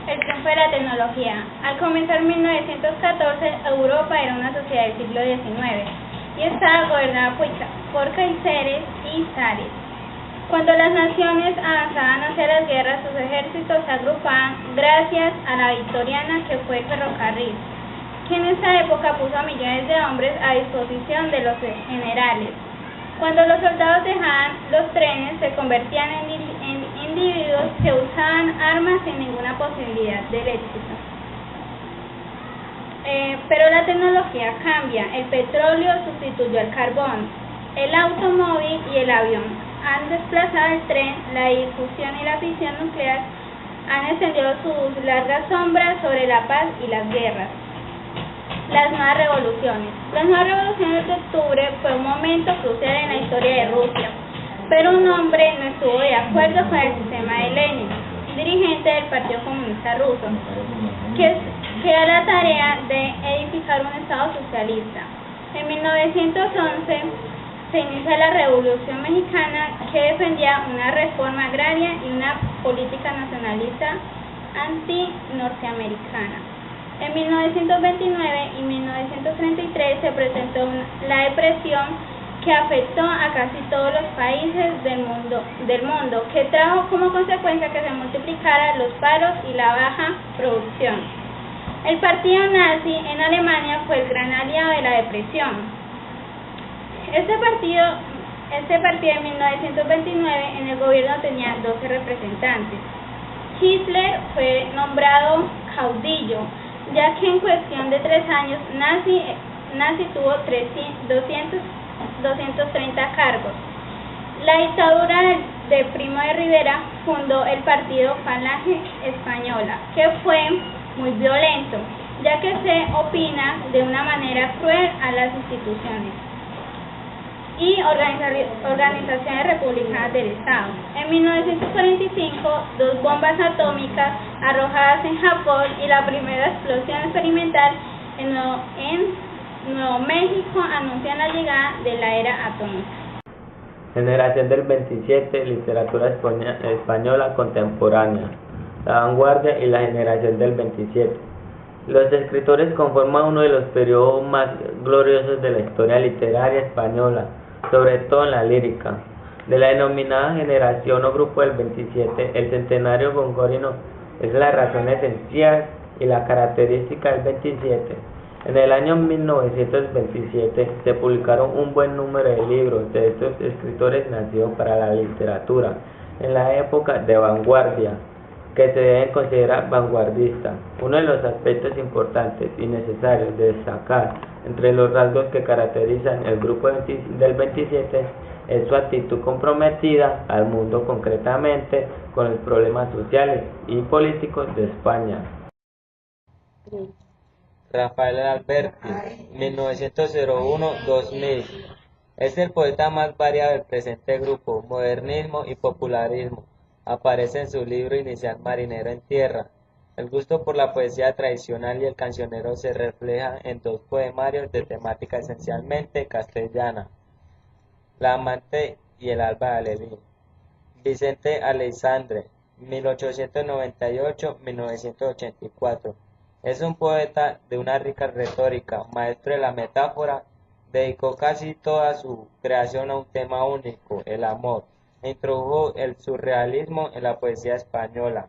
El triunfo de la tecnología. Al comenzar 1914, Europa era una sociedad del siglo XIX y estaba gobernada por caiseres y zares. Cuando las naciones avanzaban hacia las guerras, sus ejércitos se agrupaban gracias a la victoriana que fue el ferrocarril, que en esta época puso a millones de hombres a disposición de los generales. Cuando los soldados dejaban los trenes, se convertían en individuos que usaban armas sin ninguna posibilidad del éxito. Pero la tecnología cambia. El petróleo sustituyó al carbón, el automóvil y el avión han desplazado el tren, la difusión y la fisión nuclear han extendido sus largas sombras sobre la paz y las guerras. Las nuevas revoluciones. Las nuevas revoluciones de octubre fue un momento crucial en la historia de Rusia, pero un hombre no estuvo de acuerdo con el sistema de Lenin, dirigente del Partido Comunista Ruso, que da la tarea de edificar un Estado socialista. En 1911 se inicia la Revolución Mexicana, que defendía una reforma agraria y una política nacionalista anti-norteamericana. En 1929 y 1933 se presentó la depresión, que afectó a casi todos los países del mundo, que trajo como consecuencia que se multiplicaran los paros y la baja producción. El partido nazi en Alemania fue el gran aliado de la depresión. Este partido en 1929 en el gobierno tenía 12 representantes. Hitler fue nombrado caudillo, ya que en cuestión de 3 años nazi tuvo 230 cargos. La dictadura de Primo de Rivera fundó el partido Falange Española, que fue muy violento, ya que se opina de una manera cruel a las instituciones y organizaciones republicanas del Estado. En 1945, 2 bombas atómicas arrojadas en Japón y la primera explosión experimental en Nuevo México anuncian la llegada de la era atómica. Generación del 27, literatura española contemporánea, la vanguardia y la generación del 27. Los escritores conforman uno de los periodos más gloriosos de la historia literaria española, sobre todo en la lírica. De la denominada generación o grupo del 27, el centenario gongorino es la razón esencial y la característica del 27. En el año 1927 se publicaron un buen número de libros de estos escritores nacidos para la literatura en la época de vanguardia, que se deben considerar vanguardistas. Uno de los aspectos importantes y necesarios de destacar entre los rasgos que caracterizan el grupo del 27 es su actitud comprometida al mundo, concretamente con los problemas sociales y políticos de España. Rafael Alberti, 1901-2000, es el poeta más variado del presente grupo, modernismo y popularismo. Aparece en su libro inicial Marinero en Tierra. El gusto por la poesía tradicional y el cancionero se refleja en 2 poemarios de temática esencialmente castellana, La amante y el alba de Alelí. Vicente Aleixandre, 1898-1984. Es un poeta de una rica retórica, maestro de la metáfora. Dedicó casi toda su creación a un tema único, el amor, e introdujo el surrealismo en la poesía española.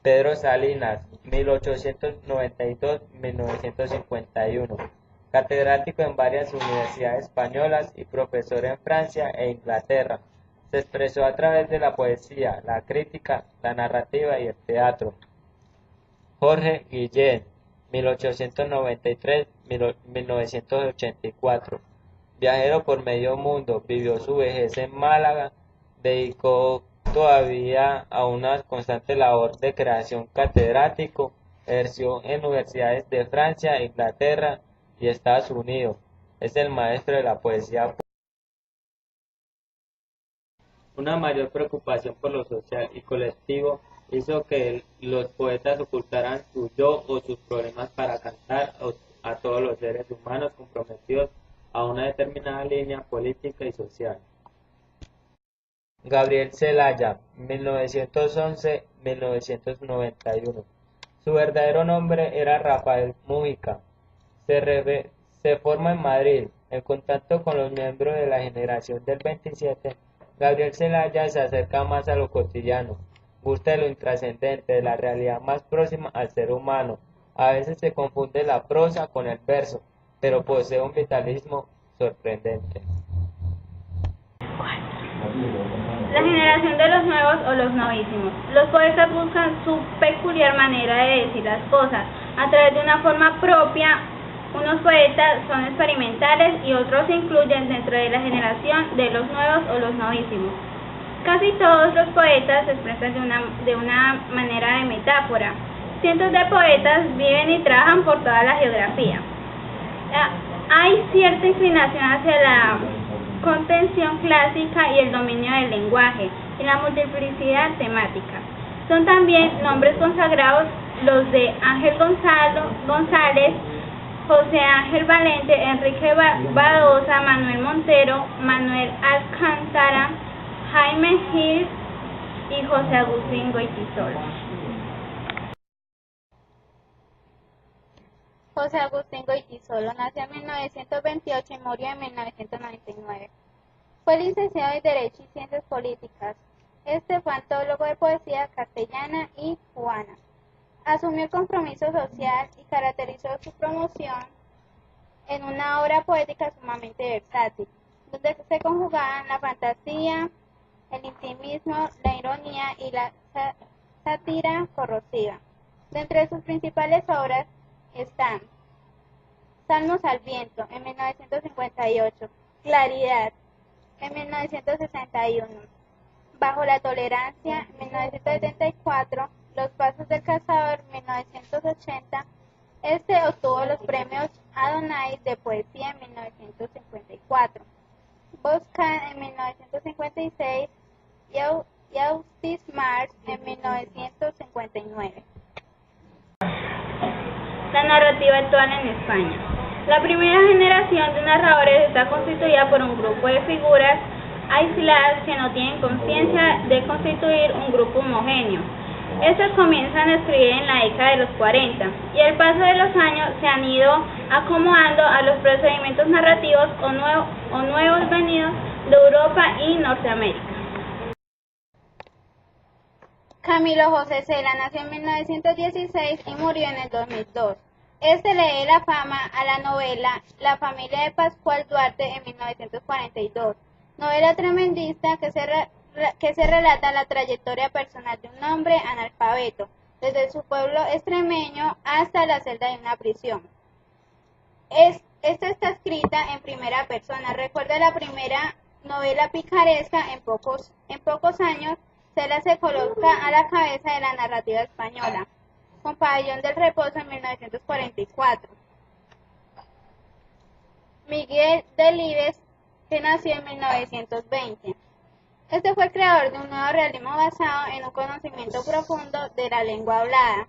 Pedro Salinas, 1892-1951, catedrático en varias universidades españolas y profesor en Francia e Inglaterra. Se expresó a través de la poesía, la crítica, la narrativa y el teatro. Jorge Guillén, 1893-1984, viajero por medio mundo, vivió su vejez en Málaga, dedicó todavía a una constante labor de creación catedrático, ejerció en universidades de Francia, Inglaterra y Estados Unidos. Es el maestro de la poesía. Una mayor preocupación por lo social y colectivo hizo que los poetas ocultaran su yo o sus problemas para cantar a todos los seres humanos comprometidos a una determinada línea política y social. Gabriel Celaya, 1911-1991. Su verdadero nombre era Rafael Mújica. Se forma en Madrid. En contacto con los miembros de la generación del 27, Gabriel Celaya se acerca más a lo cotidiano, gusta de lo intrascendente, de la realidad más próxima al ser humano. A veces se confunde la prosa con el verso, pero posee un vitalismo sorprendente. La generación de los nuevos o los novísimos. Los poetas buscan su peculiar manera de decir las cosas a través de una forma propia. Unos poetas son experimentales y otros se incluyen dentro de la generación de los nuevos o los novísimos. Casi todos los poetas se expresan de una manera de metáfora. Cientos de poetas viven y trabajan por toda la geografía. Hay cierta inclinación hacia la contención clásica y el dominio del lenguaje y la multiplicidad temática. Son también nombres consagrados los de Ángel González, José Ángel Valente, Enrique Badosa, Manuel Montero, Manuel Alcántara, Jaime Gil y José Agustín Goytisolo. José Agustín Goytisolo nació en 1928 y murió en 1999. Fue licenciado en Derecho y Ciencias Políticas. Fue antólogo de poesía castellana y cubana. Asumió el compromiso social y caracterizó su promoción en una obra poética sumamente versátil, donde se conjugaban la fantasía, el intimismo, la ironía y la sátira corrosiva. De entre sus principales obras están Salmos al viento, en 1958, Claridad, en 1961, Bajo la tolerancia, en 1974, Los pasos del cazador, 1980. Obtuvo los premios Adonai de poesía en 1954, Boscan en 1956 y Autis Marx en 1959. La narrativa actual en España. La primera generación de narradores está constituida por un grupo de figuras aisladas que no tienen conciencia de constituir un grupo homogéneo. Estas comienzan a escribir en la década de los 40 y al paso de los años se han ido acomodando a los procedimientos narrativos o nuevos venidos de Europa y Norteamérica. Camilo José Cela nació en 1916 y murió en el 2002. Le dio la fama a la novela La familia de Pascual Duarte en 1942, novela tremendista que se relata la trayectoria personal de un hombre analfabeto, desde su pueblo extremeño hasta la celda de una prisión. Esta está escrita en primera persona. Recuerda la primera novela picaresca en pocos años. Cela se coloca a la cabeza de la narrativa española, con Pabellón del Reposo en 1944. Miguel Delibes, que nació en 1920. Fue el creador de un nuevo realismo basado en un conocimiento profundo de la lengua hablada,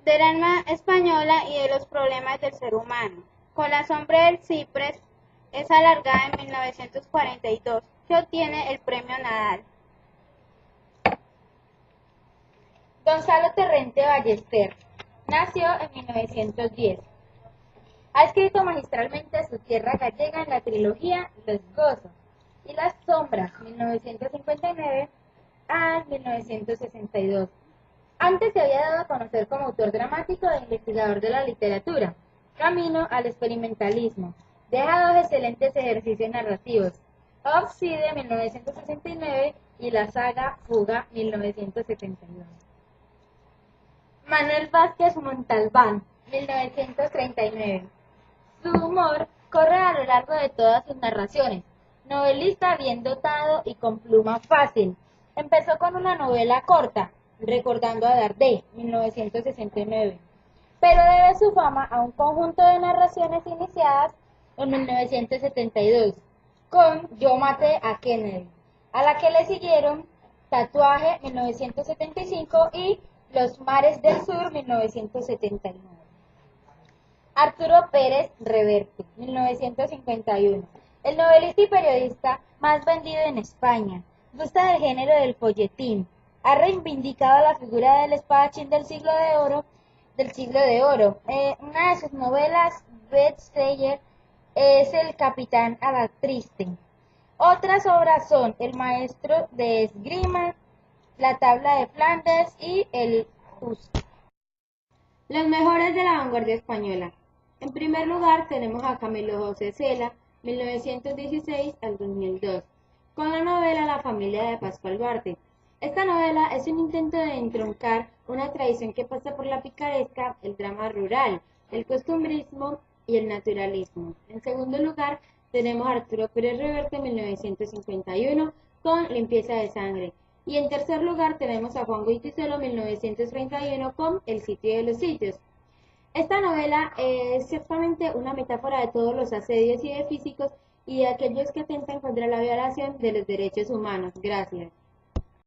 del alma española y de los problemas del ser humano. Con la sombra del ciprés es alargada en 1942, que obtiene el premio Nadal. Gonzalo Terrente Ballester nació en 1910. Ha escrito magistralmente su tierra gallega en la trilogía Los Gozos y Las Sombras, 1959 a 1962. Antes se había dado a conocer como autor dramático e investigador de la literatura. Camino al experimentalismo. Deja dos excelentes ejercicios narrativos: Obsidio, 1969 y la saga Fuga, 1971. Manuel Vázquez Montalbán, 1939. Su humor corre a lo largo de todas sus narraciones. Novelista bien dotado y con pluma fácil. Empezó con una novela corta, Recordando a Dardé, 1969, pero debe su fama a un conjunto de narraciones iniciadas en 1972, con Yo maté a Kennedy, a la que le siguieron Tatuaje, 1975 y Los mares del sur, 1979. Arturo Pérez Reverte, 1951. El novelista y periodista más vendido en España. Gusta del género del folletín. Ha reivindicado la figura del espadachín del siglo de oro. Una de sus novelas bestseller es El Capitán Alatriste. Otras obras son El Maestro de Esgrima, La Tabla de Flandes y El Justo. Los mejores de la vanguardia española. En primer lugar tenemos a Camilo José Cela, 1916 al 2002, con la novela La familia de Pascual Duarte. Esta novela es un intento de entroncar una tradición que pasa por la picaresca, el drama rural, el costumbrismo y el naturalismo. En segundo lugar tenemos a Arturo Pérez Reverte, 1951, con Limpieza de Sangre. Y en tercer lugar tenemos a Juan Goytisolo, 1931, con El sitio de los sitios. Esta novela es ciertamente una metáfora de todos los asedios y de físicos y de aquellos que atentan contra la violación de los derechos humanos. Gracias.